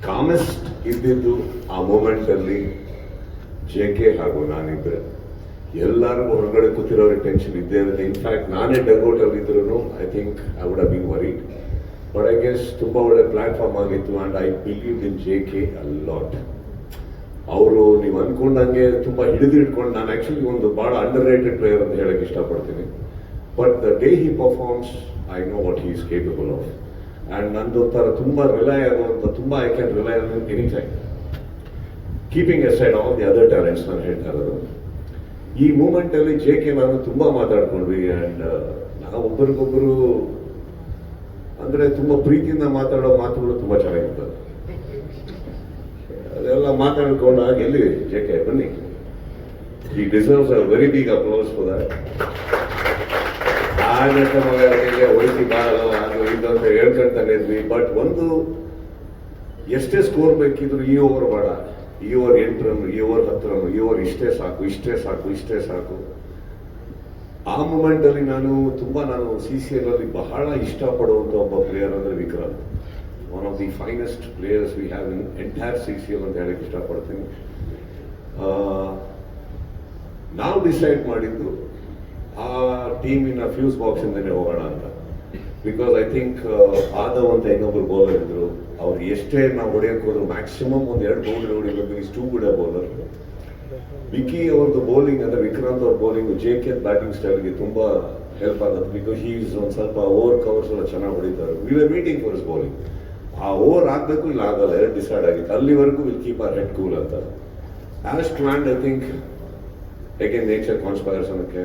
ಕಾಮೆಸ್ಟ್ ಇದ್ದಿದ್ದು ಆ ಮೂಮೆಂಟಲ್ಲಿ ಜೆ ಕೆ ಹಾಗೂ ನಾನಿದ್ರೆ. ಎಲ್ಲರಿಗೂ ಹೊರಗಡೆ ಕೂತಿರೋರಿಗೆ ಟೆನ್ಷನ್ ಇದ್ದೇ ಇರುತ್ತೆ. ಇನ್ಫ್ಯಾಕ್ಟ್ ನಾನೇ ಡಗೌಟಲ್ಲಿ ಇದ್ರೂ I think I would have been worried. But I guess ತುಂಬ ಒಳ್ಳೆ ಪ್ಲಾಟ್ಫಾರ್ಮ್ ಆಗಿತ್ತು and I believe in J K a lot. ಅವರು ನೀವು ಅಂದ್ಕೊಂಡಂಗೆ ತುಂಬ ಹಿಡಿದಿಟ್ಕೊಂಡು, ನಾನು ಆ್ಯಕ್ಚುಲಿ ಒಂದು ಭಾಳ ಅಂಡರ್ ರೇಟೆಡ್ ಪ್ಲೇಯರ್ ಅಂತ ಹೇಳಕ್ಕೆ ಇಷ್ಟಪಡ್ತೀನಿ. But the day he performs I know what he is capable of. And ನಂದು ಥರ ತುಂಬ ರಿಲೈ ಆಗುವಂಥ, ತುಂಬ I can rely on any time, keeping aside all the other talents. ನಾನು ಹೇಳ್ತಾ ಇರೋದು ಈ ಮೂಮೆಂಟಲ್ಲಿ ಜೆ ಕೆ ನಾನು ತುಂಬ ಮಾತಾಡ್ಕೊಂಡ್ವಿ. ಆ್ಯಂಡ್ ನಾವು ಒಬ್ಬರಿಗೊಬ್ಬರು ಅಂದರೆ ತುಂಬ ಪ್ರೀತಿಯಿಂದ ಮಾತಾಡೋ ಮಾತುಗಳು ತುಂಬ ಚೆನ್ನಾಗಿರ್ತದೆ. ಅದೆಲ್ಲ ಮಾತಾಡ್ಕೊಂಡಾಗ ಎಲ್ಲಿ ಜೆ ಕೆ ಬನ್ನಿ, ಈ deserves a very big applause for that. ಆಗ ಮಗಳಿಗೆ ಒಳಿಸಿ ಬಾಳೋ ಅದು ಇದು ಅಂತ ಹೇಳ್ಕೊಂತಾನೆ ಇದ್ವಿ. ಬಟ್ ಒಂದು ಎಷ್ಟೇ ಸ್ಕೋರ್ ಬೇಕಿದ್ರು ಈ ಓವರ್ ಬೇಡ, ಈ ಓವರ್ 8 ರನ್, ಈ ಓವರ್ 10 ರನ್, ಈ ಓವರ್ ಇಷ್ಟೇ ಸಾಕು, ಇಷ್ಟೇ ಸಾಕು, ಇಷ್ಟೇ ಸಾಕು. ಆ ಮೂಮೆಂಟಲ್ಲಿ ನಾನು ಸಿ ಸಿ ಎಲ್ ಬಹಳ ಇಷ್ಟಪಡುವಂಥ ಒಬ್ಬ ಪ್ಲೇಯರ್ ಅಂದರೆ Vikrant. One of the finest players we have in entire C C L ಅಂತ ಹೇಳಕ್ಕೆ ಇಷ್ಟಪಡ್ತೀನಿ. ನಾವು ಡಿಸೈಡ್ ಮಾಡಿದ್ದು ಆ ಟೀಮಿನ ಫ್ಯೂಸ್ ಬಾಕ್ಸಿಂದನೇ ಹೋಗೋಣ ಅಂತ. ಬಿಕಾಸ್ ಐ ಥಿಂಕ್ ಆದವ್ ಅಂತ ಇನ್ನೊಬ್ರು ಬೌಲರ್ ಇದ್ರು, ಅವ್ರು ಎಷ್ಟೇ ನಾವು ಹೊಡೆಯಕ್ಕೆ ಹೋದ್ರು ಮ್ಯಾಕ್ಸಿಮಮ್ ಒಂದು 2 ಬೌಂಡ್ರಿ ಹೊಡಿಬೇಕು. Is too good a bowler. Vicky ಅವ್ರದ್ದು ಬೌಲಿಂಗ್ ಅಂದರೆ ವಿಕ್ರಾಂತ್ ಅವ್ರ ಬೌಲಿಂಗ್ ಜೆ ಕೆ ಬ್ಯಾಟಿಂಗ್ ಸ್ಟೈಲ್ಗೆ ತುಂಬ ಹೆಲ್ಪ್ ಆಗುತ್ತೆ. ಬಿಕಾಸ್ ಹೀ ಈಸ್ ಒಂದು ಸ್ವಲ್ಪ ಓವರ್ ಕವರ್ಸ್ ಎಲ್ಲ ಚೆನ್ನಾಗಿ ಹೊಡಿತಾರೆ. We are meeting for his bowling. ಆ ಓವರ್ ಆಗಬೇಕು ಇಲ್ಲ ಆಗಲ್ಲ, 2 ಡಿಸೈಡ್ ಆಗಿತ್ತು. ಅಲ್ಲಿವರೆಗೂ will keep our head cool ಅಂತ. As planned I think again nature conspires ಅನ್ನೋಕ್ಕೆ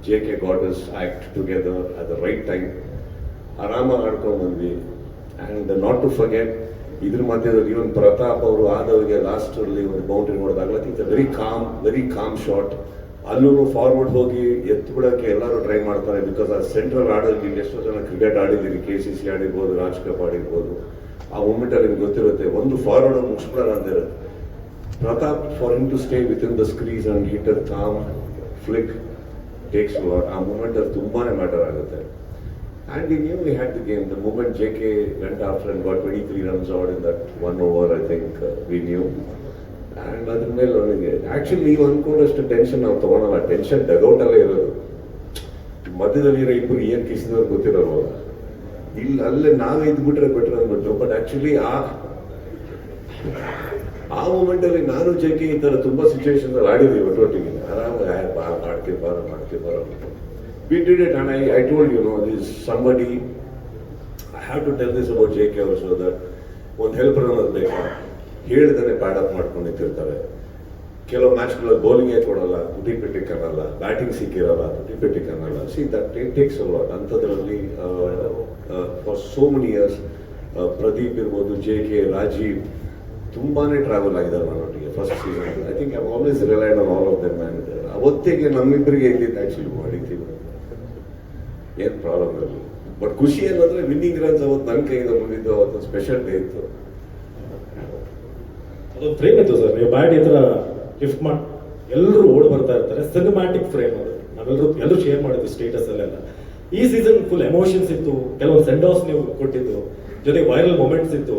J K got his act together at the right time. ಆರಾಮಾಗಿ ಆಡ್ಕೊಂಡು ಬಂದ್ವಿ. ಆ್ಯಂಡ್ ನಾಟ್ ಟು ಫರ್ಗೆಟ್, ಇದ್ರ ಮಧ್ಯದಲ್ಲಿ ಇವನ್ ಪ್ರತಾಪ್ ಅವರು ಆದವ್ರಿಗೆ ಲಾಸ್ಟಲ್ಲಿ ಒಂದು ಬೌಂಡ್ರಿ ನೋಡಿದಾಗಲೂ ಇಟ್ಸ್ ವೆರಿ ಕಾಮ್ ಶಾಟ್. ಅಲ್ಲೂ ಫಾರ್ವರ್ಡ್ ಹೋಗಿ ಎತ್ತು ಬಿಡೋಕ್ಕೆ ಎಲ್ಲರೂ ಟ್ರೈ ಮಾಡ್ತಾರೆ. ಬಿಕಾಸ್ ಆ ಸೆಂಟ್ರಲ್ ಆಡೋದಕ್ಕೆ ಎಷ್ಟೋ ಜನ ಕ್ರಿಕೆಟ್ ಆಡಿದ್ದೀರಿ, KCC ಆಡಿರ್ಬೋದು, ರಾಜ್ ಕಪ್ ಆಡಿರ್ಬೋದು. ಆ ಮೂಮೆಂಟಲ್ಲಿ ನಿಮ್ಗೆ ಗೊತ್ತಿರುತ್ತೆ, ಒಂದು ಫಾರ್ವರ್ಡ್ ಮುಗಿಸ್ಬಿಡೋಣ ಅಂತ ಇರುತ್ತೆ. Pratap for him to stay with in the crease and hit a calm flick takes lot. ಆ ಮೂಮೆಂಟಲ್ಲಿ ತುಂಬಾ ಮ್ಯಾಟರ್ ಆಗುತ್ತೆ. And we knew we had the game. The moment JK went after and got 23 runs out in that 1 over, I think we knew. And ಅದ್ರ ಮೇಲೆ ಅವನಿಗೆ actually ನೀವು ಅಂದ್ಕೊಂಡಷ್ಟು tension ನಾವು ತೊಗೊಳಲ್ಲ. Tension ಡಗೌಟಲ್ಲೇ ಇರೋದು. ಮಧ್ಯದಲ್ಲಿ ಇರೋ ಇಬ್ಬರು ಏನು ಕಿಸಿದವ್ರು ಗೊತ್ತಿರೋಲ್ವ, ಇಲ್ಲ ಅಲ್ಲೇ ನಾವೇ ಇದ್ಬಿಟ್ರೆ ಬೆಟರ್ ಅಂದ್ಬಿಟ್ಟು. ಬಟ್ ಆ್ಯಕ್ಚುಲಿ ಆ ಮೂಮೆಂಟಲ್ಲಿ ನಾನು JK ಈ ಥರ ತುಂಬ ಸಿಚುವೇಶನ್ದಲ್ಲಿ ಆಡಿದ್ವಿ ಒಟ್ಟೊಟ್ಟಿಗೆ. ಆರಾಮಾಗಿ ಮಾಡ್ತೀವಿ ಬಾರ We did it, and I told you, this is somebody, I have to tell this about JK also, that ಒಂದು ಹೆಲ್ಪರ್ ಅನ್ನೋದು ಬೇಕಾ, ಹೇಳಿದಾನೆ ಬ್ಯಾಟ್ ಅಪ್ ಮಾಡ್ಕೊಂಡು ನಿಂತಿರ್ತಾರೆ. ಕೆಲವು ಮ್ಯಾಚ್ಗಳಲ್ಲಿ ಬೌಲಿಂಗೇ ಕೊಡಲ್ಲ, ತುಟಿಪೆಟ್ಟಿಗೆ ಅನ್ನಲ್ಲ, ಬ್ಯಾಟಿಂಗ್ ಸಿಕ್ಕಿರಲ್ಲ, ತುಟಿಪೆಟ್ಟಿಗೆ ಅನ್ನಲ್ಲ. See that takes a lot. ಅಂಥದ್ರಲ್ಲಿ for so many years Pradeep ಇರ್ಬೋದು, JK, ರಾಜೀವ್ ತುಂಬಾನೇ ಟ್ರಾವೆಲ್ ಆಗಿದ್ದಾರೆ ನನ್ನೊಟ್ಟಿಗೆ first season. I think I always relied on all of them. And ಅವತ್ತಿಗೆ ನಮ್ಮಿಬ್ಬರಿಗೆ ಇದ್ದಿದ್ದು ಆ್ಯಕ್ಚುಲಿ ಮಾಡಿದ್ದೀವಿ, ಏನು ಪ್ರಾಬ್ಲಮ್ ಇರಲಿ. ಬಟ್ ಖುಷಿ ಏನಂದ್ರೆ ವಿನ್ನಿಂಗ್ ರನ್ಸ್ ಅವತ್ತು ನನ್ನ ಕೈಯಿಂದ ಬಂದಿದ್ದು. ಅವತ್ತು ಸ್ಪೆಷಲ್ ಡೇ ಇತ್ತು. ಅದೊಂದು ಫ್ರೇಮ್ ಇತ್ತು ಸರ್, ನೀವು ಬ್ಯಾಟ್ ಈ ಥರ ಲಿಫ್ಟ್ ಮಾಡಿ ಎಲ್ಲರೂ ಓಡ್ ಬರ್ತಾ ಇರ್ತಾರೆ. ಸಿನಿಮ್ಯಾಟಿಕ್ ಫ್ರೇಮ್ ಅದು. ಎಲ್ಲರೂ ಶೇರ್ ಮಾಡಿದ್ವಿ ಸ್ಟೇಟಸ್ ಅಲ್ಲೆಲ್ಲ. ಈ ಸೀಸನ್ ಫುಲ್ ಎಮೋಷನ್ಸ್ ಇತ್ತು, ಕೆಲವೊಂದು ಸೆಂಡ್ ಆಫ್ಸ್ ನೀವು ಕೊಟ್ಟಿದ್ದು, ಜೊತೆಗೆ ವೈರಲ್ ಮೂಮೆಂಟ್ಸ್ ಇತ್ತು.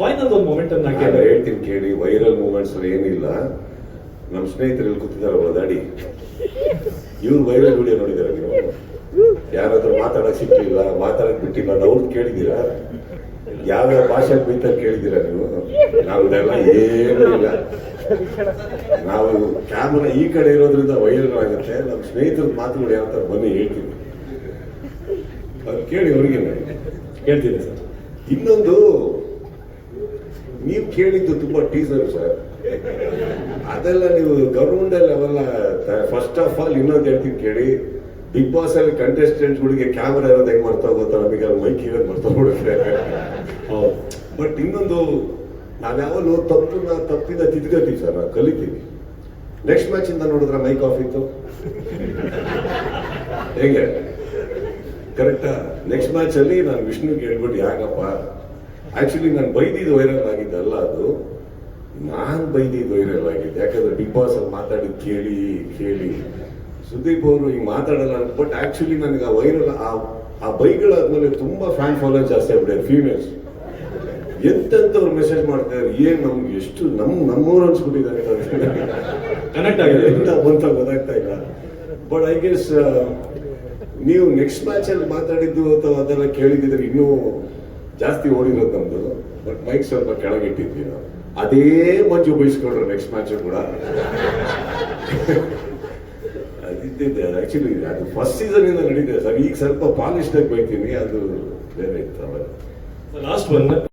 ಫೈನಲ್ ಒಂದು ಮೂಮೆಂಟ್ ಅನ್ನ ಹೇಳ್ತೀನಿ ಕೇಳಿ. ವೈರಲ್ ಮೂಮೆಂಟ್ಸ್ ಏನಿಲ್ಲ. ನಮ್ಮ ಸ್ನೇಹಿತರಲ್ಲಿ ಕೂತಿದಾರಲ್ಲ ದಾಡಿ, ಇವ್ರು ವೈರಲ್ ವಿಡಿಯೋ ನೋಡಿದಾರೆ ನೀವು? ಯಾರಾದ್ರೂ ಮಾತಾಡಕ್ ಸಿಕ್ಕಿಲ್ಲ, ಮಾತಾಡಕ್ ಬಿಟ್ಟಿಲ್ಲ, ಅವ್ರು ಕೇಳಿದ್ದೀರಾ? ಯಾವ್ಯಾವ ಭಾಷೆ ಬೈತ ಕೇಳಿದ್ದೀರಾ ನೀವು? ನಾವೆಲ್ಲ ಏನೂ ಇಲ್ಲ. ನಾವು ಕ್ಯಾಮರಾ ಈ ಕಡೆ ಇರೋದ್ರಿಂದ ವೈರಲ್ ಆಗುತ್ತೆ. ನಮ್ಮ ಸ್ನೇಹಿತರ ಮಾತುಗಳು ಯಾವ ಥರ ಬನ್ನಿ ಹೇಳ್ತೀವಿ, ಅದು ಕೇಳಿ ಅವ್ರಿಗೆ ಹೇಳ್ತೀನಿ ಸರ್. ಇನ್ನೊಂದು, ನೀವು ಕೇಳಿದ್ದು ತುಂಬಾ ಟೀಸರ್ ಸರ್, ಅದೆಲ್ಲ ನೀವು ಗೌರ್ಮೆಂಟಲ್ಲಿ ಅವೆಲ್ಲ. ಫಸ್ಟ್ ಆಫ್ ಆಲ್ ಇನ್ನೊಂದು ಹೇಳ್ತೀನಿ ಕೇಳಿ. ಬಿಗ್ ಬಾಸ್ ಅಲ್ಲಿ ಕಂಟೆಸ್ಟೆಂಟ್ಗಳಿಗೆ ಕ್ಯಾಮ್ರಾ ಇರೋದು ಹೆಂಗ್ ಮಾಡ್ತಾ ಗೊತ್ತಾ? ನಮಗೆ ಮೈಕ್ ಇರೋದು ಮಾಡ್ತಾ ಬಿಡುತ್ತೆ. ಬಟ್ ಇನ್ನೊಂದು, ನಾವ್ಯಾವಲ್ಲೂ ತಪ್ಪಿಂದ ತಿದ್ಕೋತೀವಿ ಸರ್, ನಾವು ಕಲಿತೀವಿ. ನೆಕ್ಸ್ಟ್ ಮ್ಯಾಚ್ ಇಂದ ನೋಡಿದ್ರೆ ಮೈಕ್ ಆಫ್ ಇತ್ತು, ಹೇಗೆ ಕರೆಕ್ಟಾ? ನೆಕ್ಸ್ಟ್ ಮ್ಯಾಚ್ ಅಲ್ಲಿ ನಾನು ವಿಷ್ಣುಗೆ ಹೇಳ್ಬಿಟ್ಟು, ಯಾಕಪ್ಪ ಆಕ್ಚುಲಿ ನಾನು ಬೈದಿದ್ದು ವೈರಲ್ ಆಗಿದ್ದಲ್ಲ, ಅದು ನಾನು ಬೈದಿದ್ದು ವೈರಲ್ ಆಗಿದ್ದೆ. ಯಾಕಂದ್ರೆ ಬಿಗ್ ಬಾಸ್ ಅಲ್ಲಿ ಮಾತಾಡಿದ್ದು ಕೇಳಿ ಸುದೀಪ್ ಅವರು ಹಿಂಗೆ ಮಾತಾಡಲ್ಲ. ಬಟ್ ಆಕ್ಚುಲಿ ನನಗೆ ಆ ವೈರಲ್ ಆ ಬೈಗಳಾದ್ಮೇಲೆ ತುಂಬಾ ಫ್ಯಾನ್ ಫಾಲೋವರ್ಸ್ ಜಾಸ್ತಿ ಆಗ್ಬಿಟ್ಟಿದೆ, ಫೀಮೇಲ್ಸ್. ಎಂತೆಂಥವ್ರು ಮೆಸೇಜ್ ಮಾಡ್ತಾರೆ, ಏನ್ ನಮ್ಗೆ ಎಷ್ಟು ನಮ್ಮೂರು ಅನ್ಸ್ಬಿಟ್ಟಿದ್ದಾರೆ ಕನೆಕ್ಟ್ ಆಗಿದೆ ಎಂತ ಅಂತ ಗೊತ್ತಾಗ್ತಾ ಇಲ್ಲ. ಬಟ್ ಐ ಗೆಸ್ ನೀವು ನೆಕ್ಸ್ಟ್ ಮ್ಯಾಚ್ ಅಲ್ಲಿ ಮಾತಾಡಿದ್ದು ಅಥವಾ ಅದೆಲ್ಲ ಕೇಳಿದ್ರೆ ಇನ್ನೂ ಜಾಸ್ತಿ ಓಡಿರೋದು ನಮ್ದು. ಬಟ್ ಮೈಕ್ ಸ್ವಲ್ಪ ಕೆಳಗಿಟ್ಟಿದ್ವಿ ನಾವು. ಅದೇ ಮಂಜು ಬಯಸ್ಕೊಂಡ್ರು ನೆಕ್ಸ್ಟ್ ಮ್ಯಾಚ್ ಕೂಡ. ಅದಿದ್ದಿದ್ದೆ ಆಕ್ಚುಲಿ ಅದು ಫಸ್ಟ್ ಸೀಸನ್ ಇಂದ ನಡೀತಿದೆ ಸರ್. ಈಗ ಸ್ವಲ್ಪ ಪಾಲಿಶ್ಡ್ ಆಗಿ ಬೈತೀನಿ, ಅದು ಬೇರೆ ಇತ್ತು ಅವಾಗ. Last one